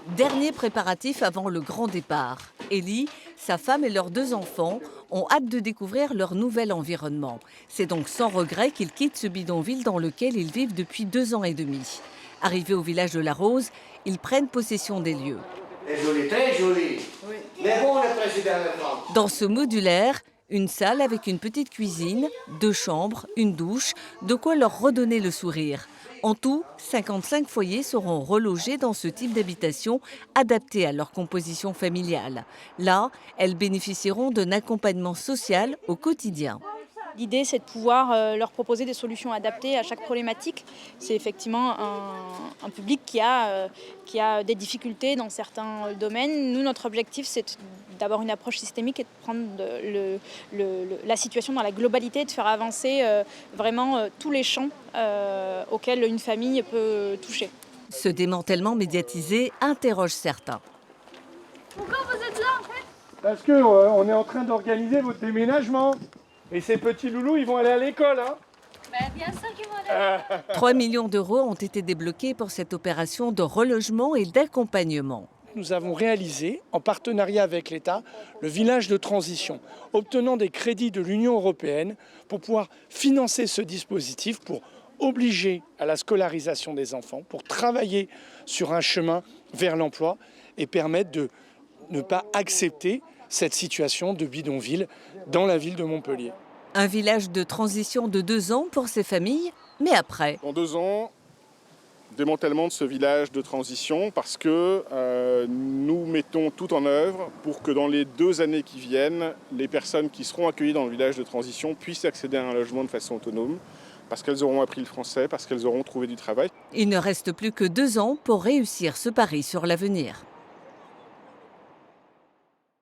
Dernier préparatif avant le grand départ. Ellie, sa femme et leurs 2 enfants ont hâte de découvrir leur nouvel environnement. C'est donc sans regret qu'ils quittent ce bidonville dans lequel ils vivent depuis 2 ans et demi. Arrivés au village de la Rose, ils prennent possession des lieux. C'est joli, très joli. Oui. Mais bon, le président le prend. Dans ce modulaire, une salle avec une petite cuisine, 2 chambres, une douche, de quoi leur redonner le sourire. En tout, 55 foyers seront relogés dans ce type d'habitation adapté à leur composition familiale. Là, elles bénéficieront d'un accompagnement social au quotidien. L'idée, c'est de pouvoir leur proposer des solutions adaptées à chaque problématique. C'est effectivement un public qui a des difficultés dans certains domaines. Nous, notre objectif, c'est d'avoir une approche systémique et de prendre la situation dans la globalité, de faire avancer vraiment tous les champs auxquels une famille peut toucher. Ce démantèlement médiatisé interroge certains. Pourquoi vous êtes là en fait? Parce qu'on est en train d'organiser votre déménagement. Et ces petits loulous, ils vont aller à l'école, hein? Bien sûr qu'ils vont aller. 3 millions d'euros ont été débloqués pour cette opération de relogement et d'accompagnement. Nous avons réalisé, en partenariat avec l'État, le village de transition, obtenant des crédits de l'Union européenne pour pouvoir financer ce dispositif, pour obliger à la scolarisation des enfants, pour travailler sur un chemin vers l'emploi et permettre de ne pas accepter cette situation de bidonville dans la ville de Montpellier. Un village de transition de 2 ans pour ces familles, mais après. Dans 2 ans, démantèlement de ce village de transition parce que nous mettons tout en œuvre pour que dans les 2 années qui viennent, les personnes qui seront accueillies dans le village de transition puissent accéder à un logement de façon autonome, parce qu'elles auront appris le français, parce qu'elles auront trouvé du travail. Il ne reste plus que 2 ans pour réussir ce pari sur l'avenir.